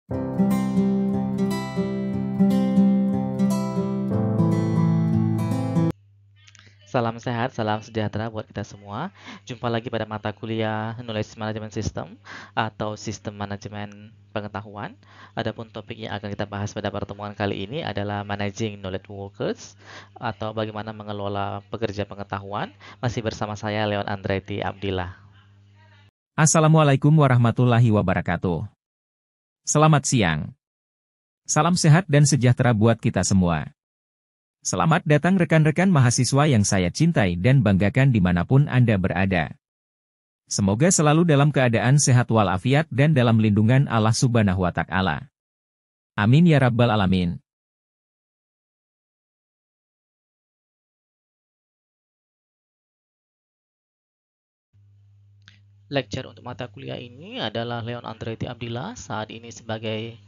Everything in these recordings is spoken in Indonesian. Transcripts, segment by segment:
Salam sehat, salam sejahtera buat kita semua. Jumpa lagi pada mata kuliah Knowledge Management System atau Sistem Manajemen Pengetahuan. Adapun topik yang akan kita bahas pada pertemuan kali ini adalah Managing Knowledge Workers atau bagaimana mengelola pekerja pengetahuan. Masih bersama saya Leon Andretti Abdillah. Assalamualaikum warahmatullahi wabarakatuh. Selamat siang. Salam sehat dan sejahtera buat kita semua. Selamat datang rekan-rekan mahasiswa yang saya cintai dan banggakan dimanapun Anda berada. Semoga selalu dalam keadaan sehat walafiat dan dalam lindungan Allah Subhanahu wa Ta'ala. Amin ya Rabbal 'Alamin. Lecture untuk mata kuliah ini adalah Leon Andretti Abdillah, saat ini sebagai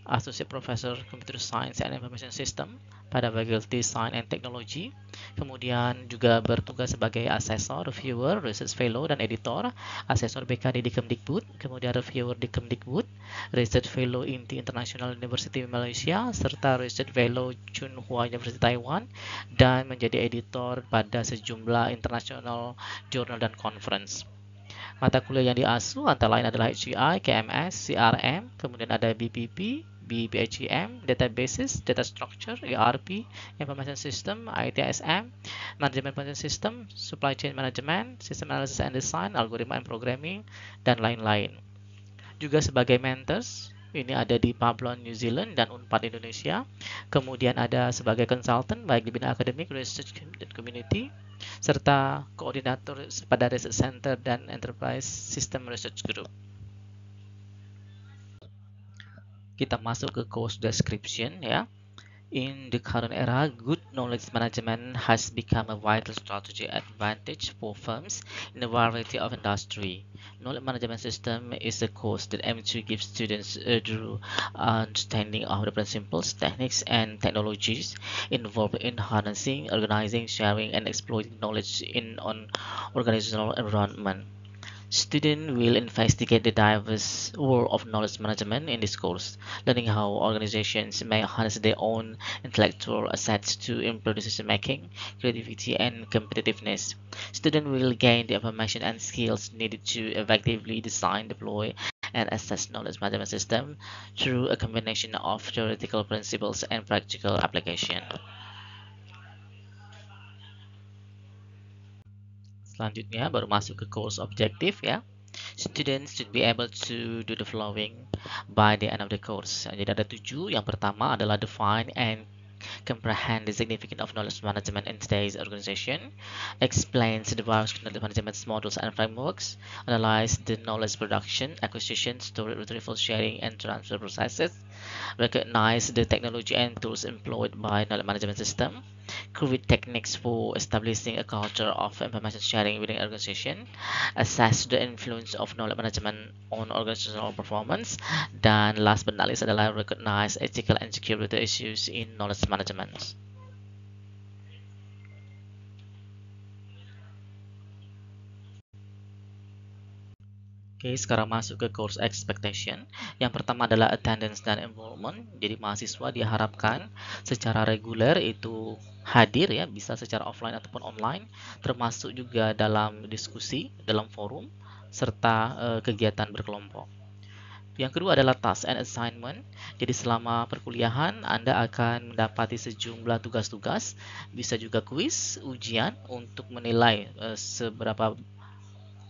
Associate Professor Computer Science and Information System pada Faculty Science and Technology. Kemudian juga bertugas sebagai asesor, reviewer, research fellow, dan editor. Asesor BKD di Kemdikbud, kemudian reviewer di Kemdikbud, research fellow INTI International University Malaysia, serta research fellow Tsinghua University Taiwan, dan menjadi editor pada sejumlah international journal dan conference. Mata kuliah yang diasuh antara lain adalah HCI, KMS, CRM, kemudian ada BPP, BPHEM, Databases, Data Structure, ERP, Information System, ITSM, Management Planning System, Supply Chain Management, System Analysis and Design, Algoritma and Programming, dan lain-lain. Juga sebagai mentors, ini ada di Pablon, New Zealand, dan Unpad Indonesia. Kemudian ada sebagai consultant, baik di bidang akademik, research, dan community, serta koordinator pada Research Center dan Enterprise System Research Group. Kita masuk ke course description ya. In the current era, good knowledge management has become a vital strategy advantage for firms in a variety of industry. Knowledge management system is a course that aims to give students a thorough understanding of the principles, techniques, and technologies involved in harnessing, organizing, sharing, and exploiting knowledge in an organizational environment. Students will investigate the diverse world of knowledge management in this course, learning how organizations may harness their own intellectual assets to improve decision-making, creativity, and competitiveness. Students will gain the information and skills needed to effectively design, deploy, and assess knowledge management system through a combination of theoretical principles and practical application. Selanjutnya baru masuk ke course objective ya. Students should be able to do the following by the end of the course. Jadi ada 7. Yang pertama adalah define and comprehend the significance of knowledge management in today's organization, explains the various knowledge management models and frameworks, analyze the knowledge production, acquisition, storage, retrieval, sharing, and transfer processes, recognize the technology and tools employed by knowledge management system, create techniques for establishing a culture of information sharing within an organization, assess the influence of knowledge management on organizational performance, dan last but not least adalah recognize ethical and security issues in knowledge management. Oke, sekarang masuk ke course expectation. Yang pertama adalah attendance dan enrollment. Jadi mahasiswa diharapkan secara reguler itu hadir ya, bisa secara offline ataupun online, termasuk juga dalam diskusi, dalam forum, serta kegiatan berkelompok. Yang kedua adalah task and assignment. Jadi selama perkuliahan Anda akan mendapati sejumlah tugas-tugas, bisa juga kuis, ujian untuk menilai seberapa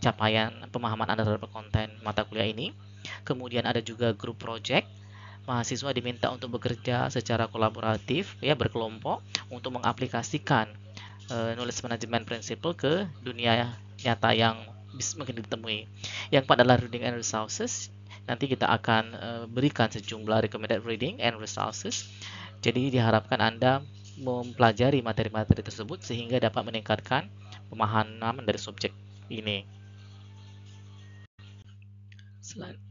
capaian pemahaman Anda terhadap konten mata kuliah ini. Kemudian ada juga grup project. Mahasiswa diminta untuk bekerja secara kolaboratif ya, berkelompok untuk mengaplikasikan knowledge management principle ke dunia nyata yang mungkin ditemui. Yang keempat adalah reading and resources. Nanti kita akan berikan sejumlah recommended reading and resources. Jadi diharapkan Anda mempelajari materi-materi tersebut sehingga dapat meningkatkan pemahaman dari subjek ini.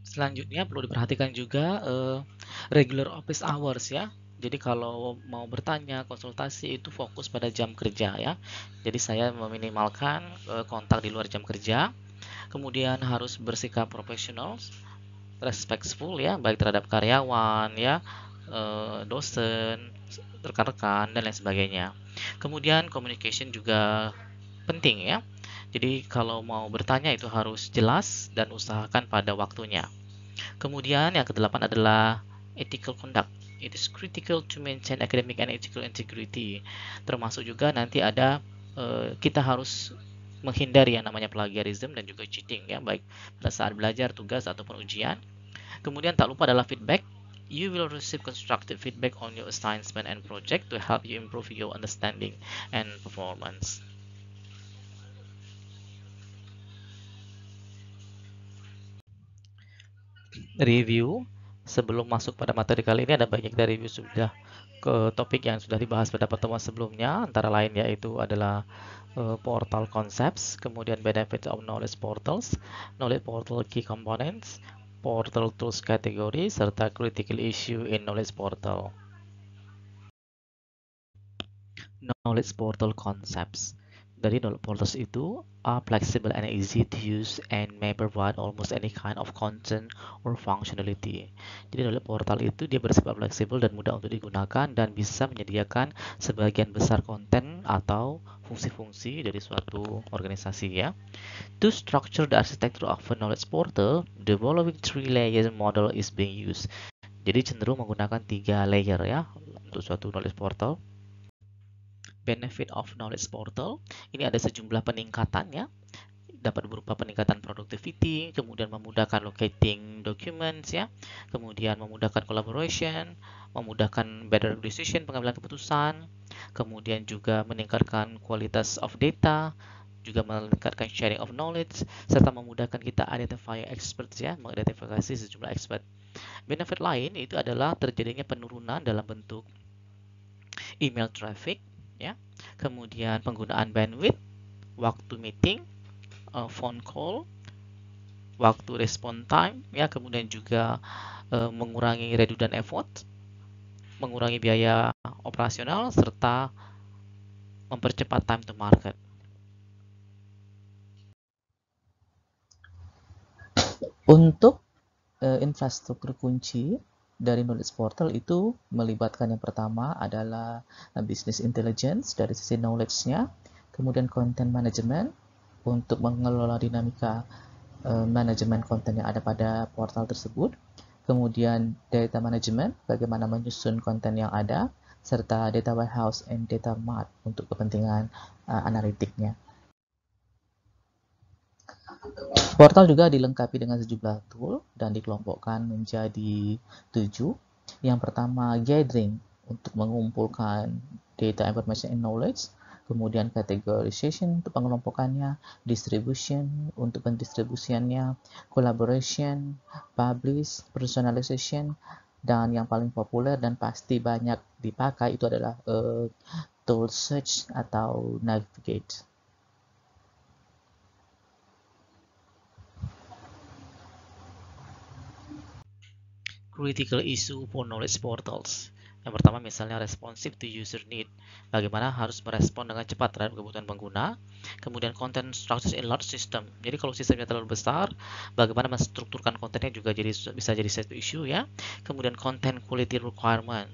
Selanjutnya perlu diperhatikan juga regular office hours ya. Jadi kalau mau bertanya, konsultasi itu fokus pada jam kerja ya. Jadi saya meminimalkan kontak di luar jam kerja. Kemudian harus bersikap profesional respectful ya, baik terhadap karyawan ya, dosen, rekan-rekan dan lain sebagainya. Kemudian communication juga penting ya. Jadi kalau mau bertanya itu harus jelas dan usahakan pada waktunya. Kemudian yang kedelapan adalah ethical conduct. It is critical to maintain academic and ethical integrity. Termasuk juga nanti ada kita harus menghindari yang namanya plagiarism dan juga cheating ya, baik pada saat belajar, tugas ataupun ujian. Kemudian tak lupa adalah feedback. You will receive constructive feedback on your assignment and project to help you improve your understanding and performance. Review. Sebelum masuk pada materi kali ini ada banyak dari review sudah ke topik yang sudah dibahas pada pertemuan sebelumnya, antara lain yaitu adalah portal concepts, kemudian benefits of knowledge portals, knowledge portal key components, portal tools kategori, serta critical issue in knowledge portal. Knowledge portal concepts. Dari knowledge portals itu are flexible and easy to use and may provide almost any kind of content or functionality. Jadi knowledge portal itu dia bersifat fleksibel dan mudah untuk digunakan dan bisa menyediakan sebagian besar konten atau fungsi-fungsi dari suatu organisasi ya. To structure the architecture of a knowledge portal, the following three layer model is being used. Jadi cenderung menggunakan 3 layer ya untuk suatu knowledge portal. Benefit of knowledge portal ini ada sejumlah peningkatannya, dapat berupa peningkatan productivity, kemudian memudahkan locating documents ya, kemudian memudahkan collaboration, memudahkan better decision, pengambilan keputusan, kemudian juga meningkatkan kualitas of data, juga meningkatkan sharing of knowledge, serta memudahkan kita identify experts ya, mengidentifikasi sejumlah expert. Benefit lain itu adalah terjadinya penurunan dalam bentuk email traffic ya, kemudian penggunaan bandwidth, waktu meeting, phone call, waktu respon time ya, kemudian juga mengurangi redundant effort, mengurangi biaya operasional, serta mempercepat time to market. Untuk infrastruktur kunci dari knowledge portal itu melibatkan yang pertama adalah business intelligence dari sisi knowledge-nya, kemudian content management untuk mengelola dinamika manajemen konten yang ada pada portal tersebut, kemudian data management, bagaimana menyusun konten yang ada, serta data warehouse and data mart untuk kepentingan analitiknya. Portal juga dilengkapi dengan sejumlah tool dan dikelompokkan menjadi 7. Yang pertama, gathering untuk mengumpulkan data, information, and knowledge. Kemudian categorization untuk pengelompokannya, distribution untuk pendistribusiannya, collaboration, publish, personalization, dan yang paling populer dan pasti banyak dipakai itu adalah tool search atau navigate. Critical issue for knowledge portals. Yang pertama misalnya responsive to user need, bagaimana harus merespon dengan cepat terhadap kebutuhan pengguna. Kemudian content structures in large system, jadi kalau sistemnya terlalu besar, bagaimana menstrukturkan kontennya juga bisa jadi satu isu ya. Kemudian content quality requirement,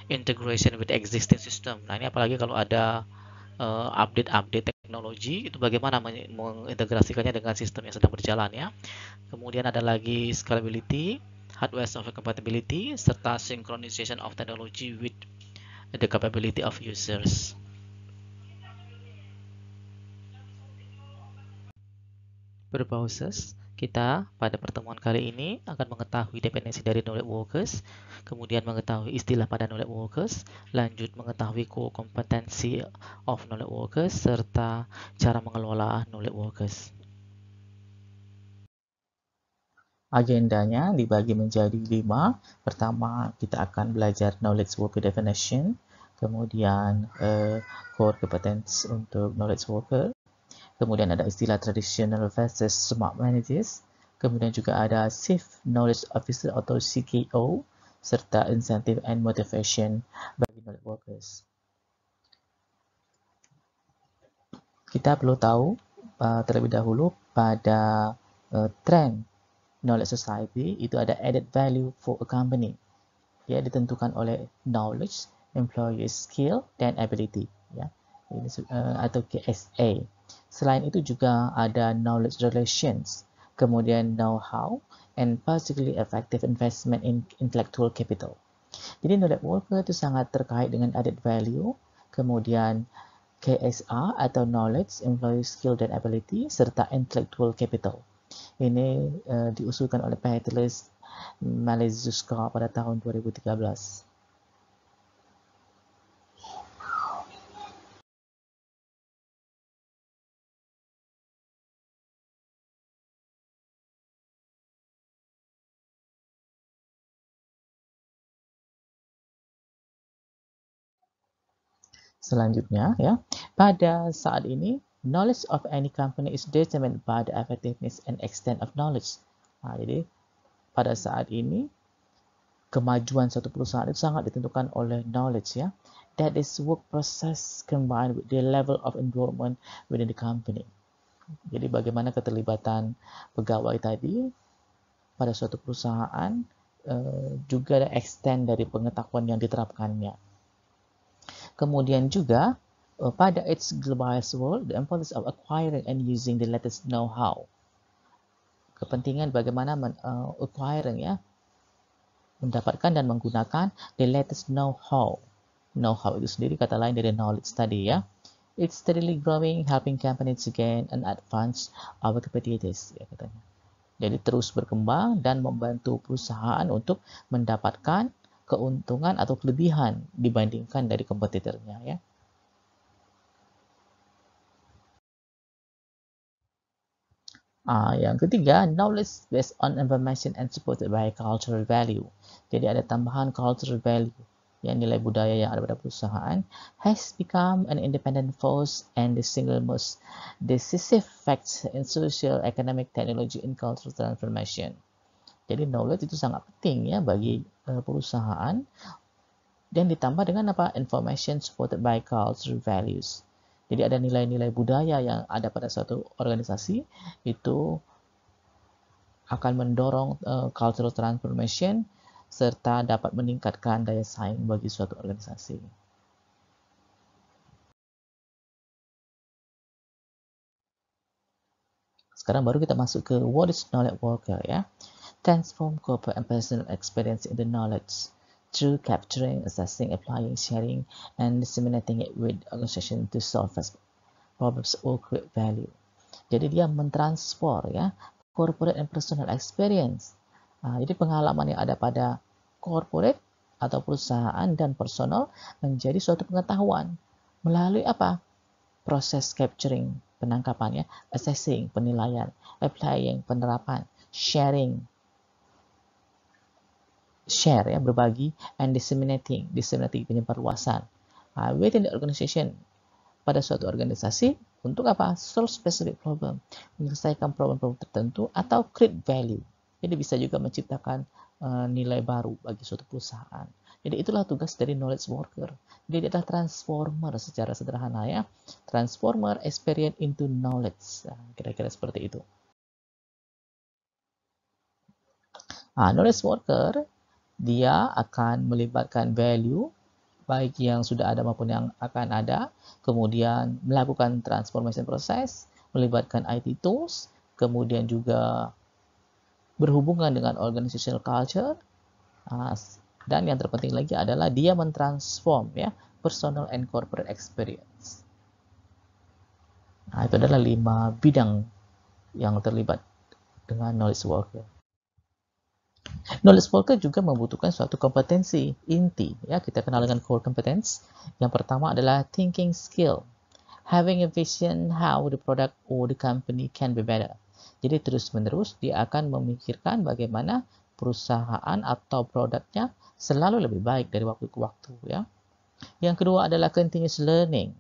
integration with existing system. Nah ini apalagi kalau ada update teknologi, itu bagaimana mengintegrasikannya dengan sistem yang sedang berjalan ya. Kemudian ada lagi scalability, hardware software compatibility, serta synchronization of technology with the capability of users. Berbauses, kita pada pertemuan kali ini akan mengetahui definisi dari knowledge workers, kemudian mengetahui istilah pada knowledge workers, lanjut mengetahui core kompetensi of knowledge workers, serta cara mengelola knowledge workers. Agendanya dibagi menjadi 5. Pertama, kita akan belajar knowledge worker definition, kemudian core competence untuk knowledge worker, kemudian ada istilah traditional versus smart managers, kemudian juga ada chief knowledge officer atau CKO, serta incentive and motivation bagi knowledge workers. Kita perlu tahu terlebih dahulu pada tren knowledge society itu ada added value for a company. Ya, ditentukan oleh knowledge, employee skill, dan ability. Ya, ini atau KSA. Selain itu juga ada knowledge relations, kemudian know-how, and particularly effective investment in intellectual capital. Jadi knowledge worker itu sangat terkait dengan added value, kemudian KSR atau knowledge, employee skill, dan ability, serta intellectual capital. Ini diusulkan oleh Peterlis Malezuska pada tahun 2013. Selanjutnya, ya, pada saat ini, knowledge of any company is determined by the effectiveness and extent of knowledge. Jadi, pada saat ini, kemajuan suatu perusahaan itu sangat ditentukan oleh knowledge, ya. That is work process combined with the level of involvement within the company. Jadi, bagaimana keterlibatan pegawai tadi pada suatu perusahaan juga ada extent dari pengetahuan yang diterapkannya. Kemudian juga pada its globalized world, the importance of acquiring and using the latest know-how. Kepentingan bagaimana acquiring, ya, mendapatkan dan menggunakan the latest know-how. Know-how itu sendiri kata lain dari knowledge tadi, ya. It's steadily growing, helping companies to gain and advance our competitors, ya, katanya. Jadi terus berkembang dan membantu perusahaan untuk mendapatkan keuntungan atau kelebihan dibandingkan dari kompetitornya, ya. Yang ketiga, knowledge based on information and supported by cultural value. Jadi ada tambahan cultural value, yang nilai budaya yang ada pada perusahaan, has become an independent force and the single most decisive factor in social, economic, technology, and cultural transformation. Jadi knowledge itu sangat penting, ya, bagi perusahaan, dan ditambah dengan apa? Information supported by cultural values. Jadi ada nilai-nilai budaya yang ada pada suatu organisasi itu akan mendorong cultural transformation serta dapat meningkatkan daya saing bagi suatu organisasi. Sekarang baru kita masuk ke what is knowledge worker, ya. Transform corporate and personal experience into knowledge through capturing, assessing, applying, sharing, and disseminating it with organization to solve problems or create value. Jadi dia mentransfer, ya, corporate and personal experience. Jadi pengalaman yang ada pada corporate atau perusahaan dan personal menjadi suatu pengetahuan melalui apa? Proses capturing, penangkapan, ya, assessing, penilaian, applying, penerapan, sharing, share, ya, berbagi, and disseminating penyebarluasan within the organization, pada suatu organisasi untuk apa? Solve specific problem, menyelesaikan problem-problem tertentu atau create value. Jadi bisa juga menciptakan nilai baru bagi suatu perusahaan. Jadi itulah tugas dari knowledge worker. Jadi dia adalah transformer secara sederhana, ya. Transformer experience into knowledge. Kira-kira seperti itu. Knowledge worker dia akan melibatkan value baik yang sudah ada maupun yang akan ada, kemudian melakukan transformation proses, melibatkan IT tools, kemudian juga berhubungan dengan organizational culture, dan yang terpenting lagi adalah dia mentransform, ya, personal and corporate experience. Itu adalah 5 bidang yang terlibat dengan knowledge worker. Knowledge worker juga membutuhkan suatu kompetensi inti, ya, kita kenal dengan core competence. Yang pertama adalah thinking skill, having a vision how the product or the company can be better. Jadi terus-menerus dia akan memikirkan bagaimana perusahaan atau produknya selalu lebih baik dari waktu ke waktu, ya. Yang kedua adalah continuous learning.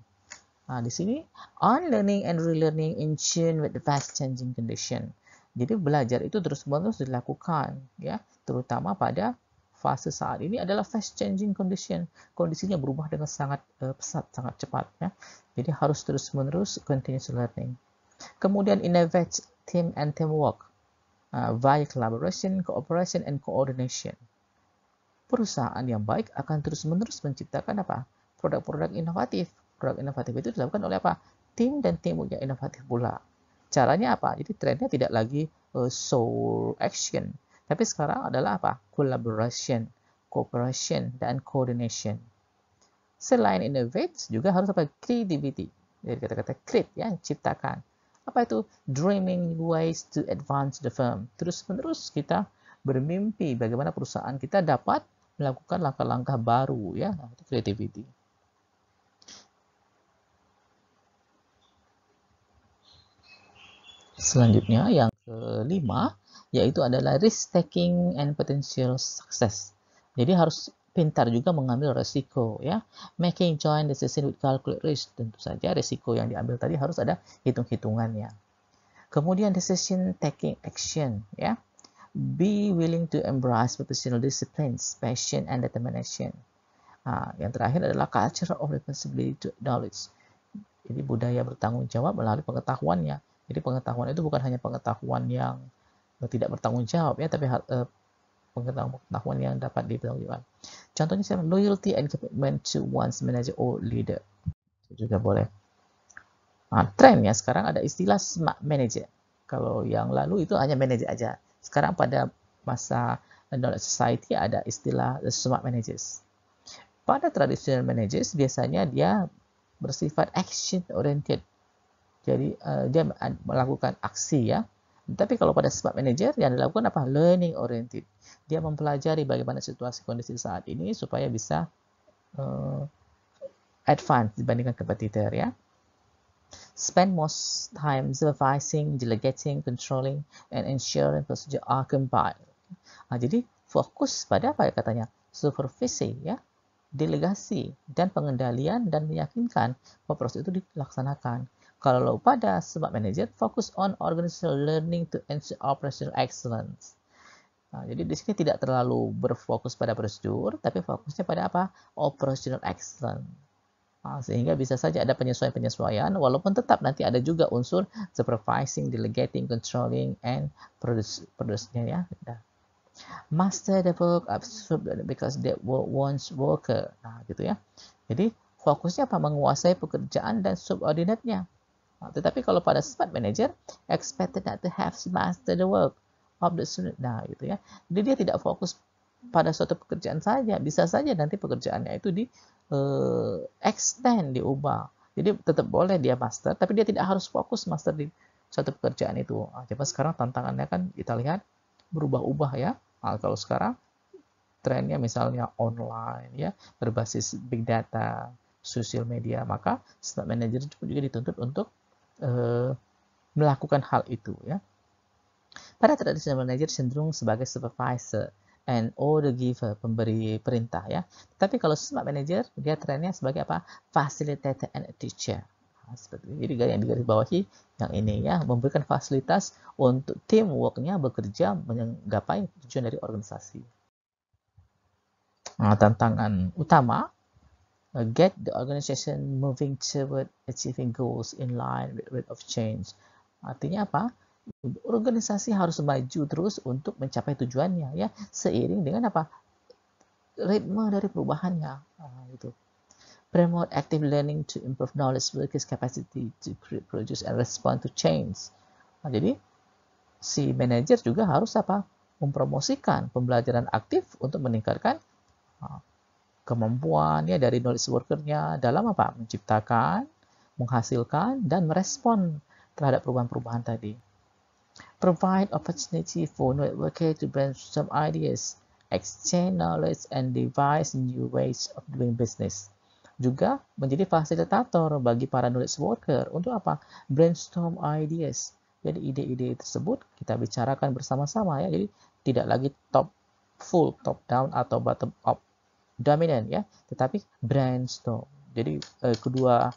Di sini on learning and relearning in tune with the fast changing condition. Jadi belajar itu terus-menerus dilakukan, ya, terutama pada fase saat ini adalah fast changing condition. Kondisinya berubah dengan sangat pesat, sangat cepat, ya. Jadi harus terus-menerus continuous learning. Kemudian innovate team and teamwork. via collaboration, cooperation, and coordination. Perusahaan yang baik akan terus-menerus menciptakan apa? Produk-produk inovatif. Produk inovatif itu dilakukan oleh apa? Tim dan teamwork yang inovatif pula. Caranya apa? Jadi trennya tidak lagi sole action, tapi sekarang adalah apa? Collaboration, cooperation, dan coordination. Selain innovate, juga harus apa? Creativity. Jadi kata-kata create, ya, ciptakan. Apa itu? Dreaming ways to advance the firm. Terus-menerus kita bermimpi bagaimana perusahaan kita dapat melakukan langkah-langkah baru, ya, itu creativity. Selanjutnya yang kelima yaitu adalah risk taking and potential success. Jadi harus pintar juga mengambil resiko, ya. Making joint decision with calculate risk. Tentu saja resiko yang diambil tadi harus ada hitung-hitungannya. Kemudian decision taking action, ya. Be willing to embrace professional disciplines, passion, and determination. Yang terakhir adalah culture of responsibility to knowledge. Jadi budaya bertanggung jawab melalui pengetahuannya. Jadi pengetahuan itu bukan hanya pengetahuan yang tidak bertanggung jawab, ya, tapi pengetahuan yang dapat dipertanggungjawabkan. Contohnya misalnya loyalty and commitment to one's manager or leader. Itu juga boleh. Trennya sekarang ada istilah smart manager. Kalau yang lalu itu hanya manager aja. Sekarang pada masa knowledge society ada istilah smart managers. Pada traditional managers biasanya dia bersifat action oriented. Jadi dia melakukan aksi, ya. Tapi kalau pada smart manager yang dilakukan apa? Learning oriented. Dia mempelajari bagaimana situasi kondisi saat ini supaya bisa advance dibandingkan kompetitor, ya. Spend most time supervising, delegating, controlling, and ensuring procedure are compiled. Jadi fokus pada apa ya katanya? Supervisi, ya, delegasi, dan pengendalian, dan meyakinkan bahwa proses itu dilaksanakan. Kalau pada smart manager, fokus on organizational learning to ensure operational excellence. Jadi di sini tidak terlalu berfokus pada prosedur, tapi fokusnya pada apa? Operational excellence. Sehingga bisa saja ada penyesuaian-penyesuaian, walaupun tetap nanti ada juga unsur supervising, delegating, controlling, and produce-nya, ya. Master the work because they wants worker. Gitu, ya. Jadi fokusnya apa? Menguasai pekerjaan dan subordinate-nya. Tetapi kalau pada smart manager, expected not to have master the work of the student. Gitu, ya. Jadi dia tidak fokus pada suatu pekerjaan saja, bisa saja nanti pekerjaannya itu di extend, diubah. Jadi tetap boleh dia master, tapi dia tidak harus fokus master di suatu pekerjaan itu. Coba sekarang tantangannya kan kita lihat berubah-ubah, ya. Kalau sekarang trennya misalnya online, ya, berbasis big data, sosial media, maka smart manager juga dituntut untuk melakukan hal itu, ya. Pada traditional manager cenderung sebagai supervisor and order giver, pemberi perintah, ya. Tapi kalau smart manager dia trennya sebagai apa? Facilitator and teacher. Seperti ini. Jadi yang digarisbawahi yang ini, ya, memberikan fasilitas untuk teamwork-nya bekerja menggapai tujuan dari organisasi. Tantangan utama, get the organization moving toward achieving goals in line with rate of change. Artinya apa? Organisasi harus maju terus untuk mencapai tujuannya, ya, seiring dengan apa? Ritme dari perubahannya. Gitu. Promote active learning to improve knowledge workers' capacity to produce and respond to change. Jadi si manajer juga harus apa? Mempromosikan pembelajaran aktif untuk meningkatkan kemampuan, ya, dari knowledge worker-nya dalam apa? Menciptakan, menghasilkan, dan merespon terhadap perubahan-perubahan tadi. Provide opportunity for knowledge worker to brainstorm ideas, exchange knowledge, and devise new ways of doing business. Juga menjadi fasilitator bagi para knowledge worker untuk apa? Brainstorm ideas. Jadi ide-ide tersebut kita bicarakan bersama-sama, ya. Jadi tidak lagi full top down atau bottom up dominant, ya, tetapi brainstorm. Jadi kedua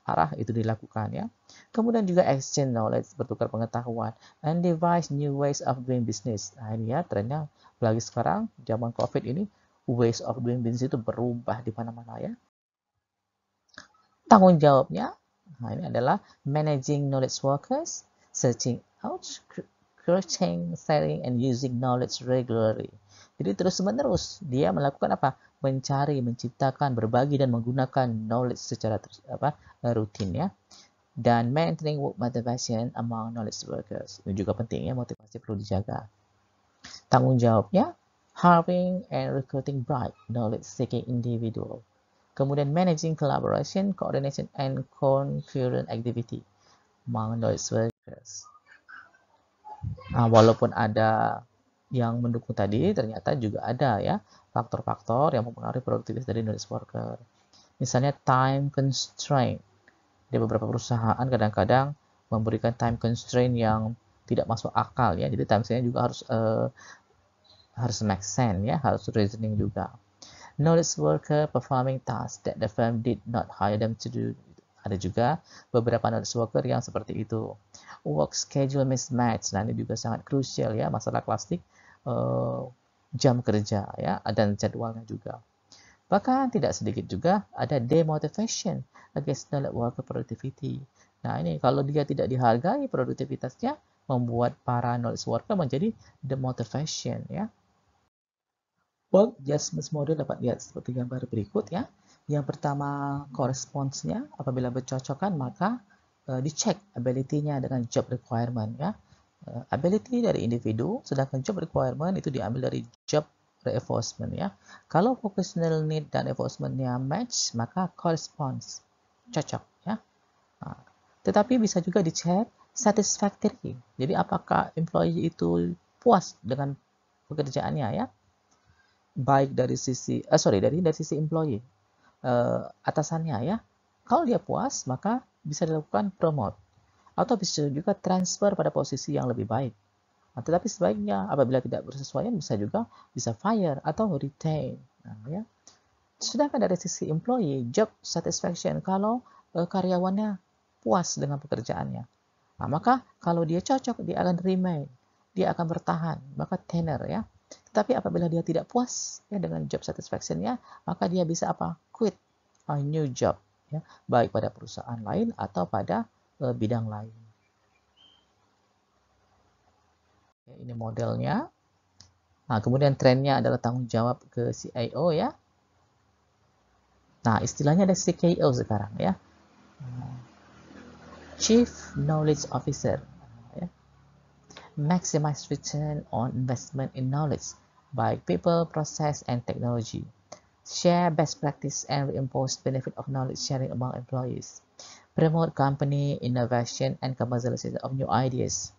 arah itu dilakukan, ya. Kemudian juga exchange knowledge, bertukar pengetahuan, and devise new ways of doing business. Ini, ya, trennya lagi sekarang zaman COVID ini, ways of doing business itu berubah di mana-mana, ya. Tanggung jawabnya, ini adalah managing knowledge workers, searching out, creating, sharing, and using knowledge regularly. Jadi terus-menerus dia melakukan apa? Mencari, menciptakan, berbagi, dan menggunakan knowledge secara rutin ya. Dan maintaining work motivation among knowledge workers. Ini juga penting ya, motivasi perlu dijaga. Tanggung jawabnya, hiring and recruiting bright knowledge-seeking individual. Kemudian managing collaboration, coordination, and concurrent activity among knowledge workers. Walaupun ada yang mendukung tadi, ternyata juga ada ya faktor-faktor yang mempengaruhi produktivitas dari knowledge worker. Misalnya time constraint. Di beberapa perusahaan kadang-kadang memberikan time constraint yang tidak masuk akal ya. Jadi time constraint juga harus make sense ya, harus reasoning juga. Knowledge worker performing tasks that the firm did not hire them to do. Ada juga beberapa knowledge worker yang seperti itu. Work schedule mismatch. Nah, ini juga sangat krusial ya, masalah klasik jam kerja ya, dan jadwalnya juga. Bahkan tidak sedikit juga ada demotivation against knowledge worker productivity. Nah, ini kalau dia tidak dihargai produktivitasnya, membuat para knowledge worker menjadi demotivation ya. Work adjustment model dapat lihat seperti gambar berikut ya. Yang pertama corresponds-nya, apabila bercocokan maka dicek ability-nya dengan job requirement ya. Ability dari individu, sedangkan job requirement itu diambil dari job reinforcement ya. Kalau vocational need dan reinforcement-nya match, maka corresponds, cocok ya. Tetapi bisa juga dicek satisfactory. Jadi apakah employee itu puas dengan pekerjaannya ya? Baik dari sisi dari sisi employee, atasannya ya. Kalau dia puas, maka bisa dilakukan promote atau bisa juga transfer pada posisi yang lebih baik. Tetapi sebaiknya apabila tidak bersesuaian bisa fire atau retain. Nah, ya. Sedangkan dari sisi employee, job satisfaction, kalau karyawannya puas dengan pekerjaannya, maka kalau dia cocok dia akan remain, dia akan bertahan, maka tenure ya. Tetapi apabila dia tidak puas ya dengan job satisfaction-nya, maka dia bisa quit a new job ya, baik pada perusahaan lain atau pada bidang lain. Ini modelnya. Kemudian trennya adalah tanggung jawab ke CIO ya. Nah, istilahnya ada CKO sekarang ya. Chief Knowledge Officer. Ya. Maximize return on investment in knowledge by people, process, and technology. Share best practice and reinforce benefit of knowledge sharing among employees. Promote company innovation and commercialization of new ideas.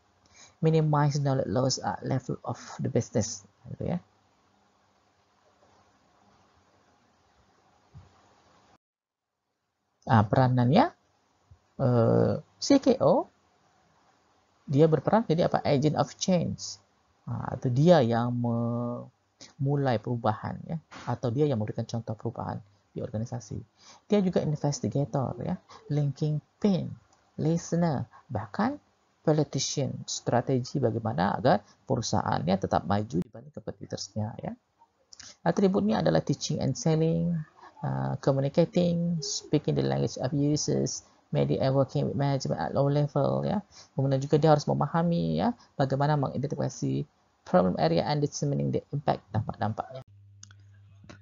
Minimize knowledge loss at level of the business. Gitu ya. Peranannya CKO, dia berperan jadi agent of change, atau dia yang memulai perubahan ya, atau dia yang memberikan contoh perubahan di organisasi. Dia juga investigator ya, linking pain, listener, bahkan politician, strategi bagaimana agar perusahaannya tetap maju dibanding competitors-nya ya. Atributnya adalah teaching and selling, communicating, speaking the language of users, media and working with management at low level ya. Kemudian juga dia harus memahami ya bagaimana mengidentifikasi problem area and determining the impact, dampak-dampaknya.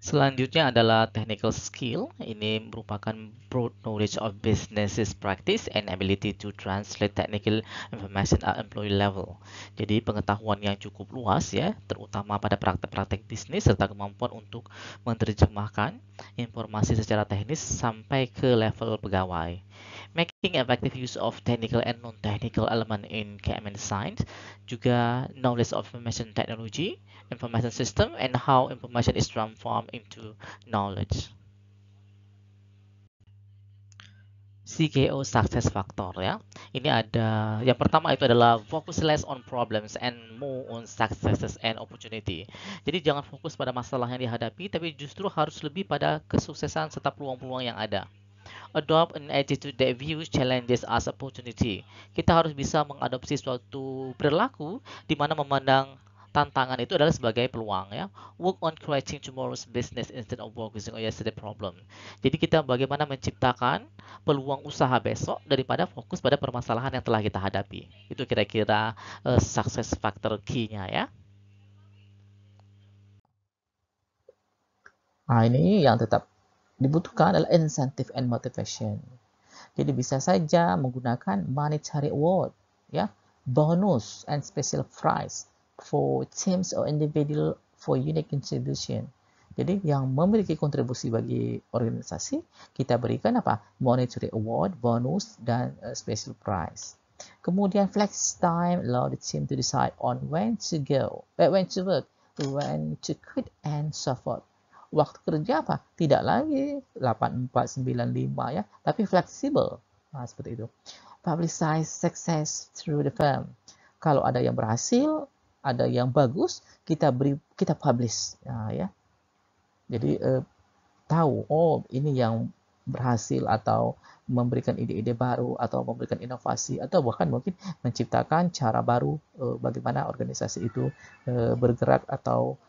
Selanjutnya adalah technical skill. Ini merupakan broad knowledge of business practice and ability to translate technical information at employee level. Jadi pengetahuan yang cukup luas ya, terutama pada praktek-praktek bisnis serta kemampuan untuk menerjemahkan informasi secara teknis sampai ke level pegawai. Making effective use of technical and non-technical element in KMN design, juga knowledge of information technology, information system, and how information is transformed into knowledge. CKO success factor ya. Ini ada yang pertama itu adalah focus less on problems and more on successes and opportunity. Jadi jangan fokus pada masalah yang dihadapi, tapi justru harus lebih pada kesuksesan serta peluang-peluang yang ada. Adopt an attitude that views challenges as opportunity. Kita harus bisa mengadopsi suatu perilaku di mana memandang tantangan itu adalah sebagai peluang ya. Work on creating tomorrow's business instead of focusing on yesterday's problem. Jadi kita bagaimana menciptakan peluang usaha besok daripada fokus pada permasalahan yang telah kita hadapi. Itu kira-kira success factor key-nya ya. Nah, ini yang tetap dibutuhkan adalah incentive and motivation. Jadi bisa saja menggunakan monetary award, ya, bonus and special prize for teams or individual for unique contribution. Jadi yang memiliki kontribusi bagi organisasi, kita berikan apa? Monetary award, bonus, dan special prize. Kemudian flex time allow the team to decide on when to work, when to quit, and so forth. Waktu kerja apa? Tidak lagi 8495 ya, tapi fleksibel. Nah, seperti itu. Publicize success through the firm. Kalau ada yang berhasil, ada yang bagus, kita publish. Nah, ya. Jadi tahu, oh ini yang berhasil atau memberikan ide-ide baru atau memberikan inovasi atau bahkan mungkin menciptakan cara baru bagaimana organisasi itu bergerak atau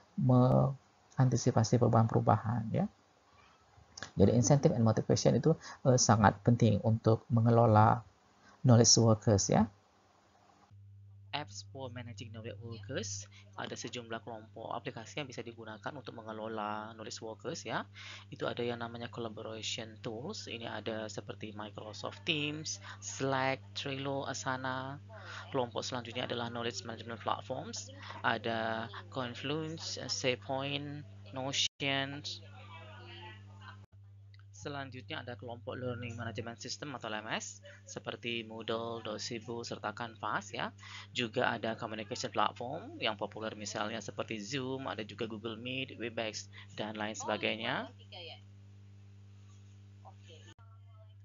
antisipasi perubahan-perubahan ya. Jadi incentive and motivation itu sangat penting untuk mengelola knowledge workers ya. Apps for managing knowledge workers, ada sejumlah kelompok aplikasi yang bisa digunakan untuk mengelola knowledge workers ya. Itu ada yang namanya collaboration tools, ini ada seperti Microsoft Teams, Slack, Trello, Asana. Kelompok selanjutnya adalah knowledge management platforms, ada Confluence, SharePoint, Notion. Selanjutnya ada kelompok Learning Management System atau LMS seperti Moodle, Docebo, serta Canvas ya. Juga ada communication platform yang populer misalnya seperti Zoom, ada juga Google Meet, Webex, dan lain sebagainya.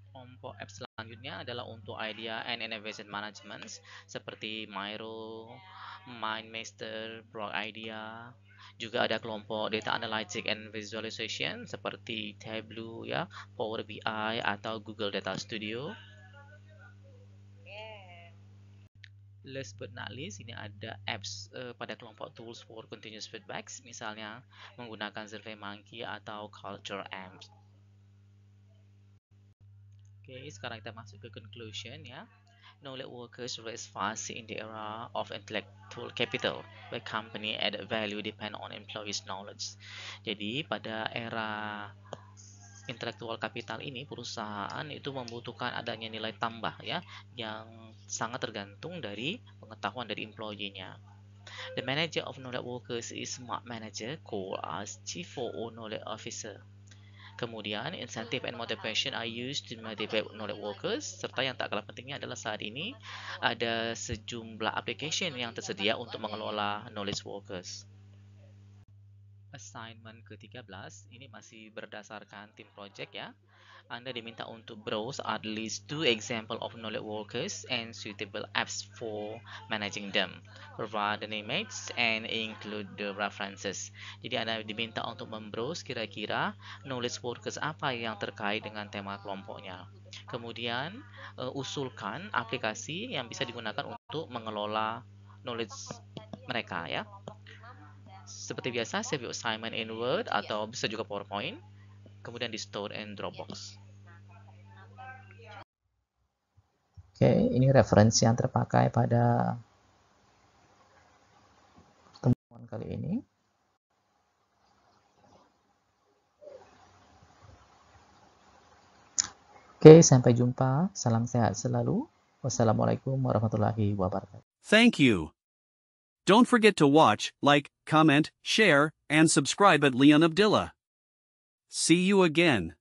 Kelompok apps selanjutnya adalah untuk idea and innovation management seperti Miro, MindMaster, Blog Idea. Juga ada kelompok data analytics and visualization seperti Tableau ya, Power BI atau Google Data Studio. Last but not least, ini ada apps pada kelompok tools for continuous feedbacks, misalnya menggunakan SurveyMonkey atau Culture Amp. Oke, sekarang kita masuk ke conclusion ya. Knowledge workers rise fast in the era of intellectual capital, where company add value depend on employees' knowledge. Jadi pada era intellectual capital ini, perusahaan itu membutuhkan adanya nilai tambah ya, yang sangat tergantung dari pengetahuan dari employee-nya. The manager of knowledge workers is smart manager, called as chief or knowledge officer. Kemudian, incentive and motivation are used to motivate knowledge workers, serta yang tak kalah pentingnya adalah saat ini ada sejumlah application yang tersedia untuk mengelola knowledge workers. Assignment ke-13 ini masih berdasarkan tim project ya. Anda diminta untuk browse at least 2 example of knowledge workers and suitable apps for managing them. Provide the images and include the references. Jadi Anda diminta untuk membrowse kira-kira knowledge workers apa yang terkait dengan tema kelompoknya. Kemudian usulkan aplikasi yang bisa digunakan untuk mengelola knowledge mereka ya. Seperti biasa, save your assignment in Word atau bisa juga PowerPoint. Kemudian di store in Dropbox. Oke, ini referensi yang terpakai pada pertemuan kali ini. Oke, sampai jumpa. Salam sehat selalu. Wassalamualaikum warahmatullahi wabarakatuh. Thank you. Don't forget to watch, like, comment, share, and subscribe at Leon Abdillah. See you again.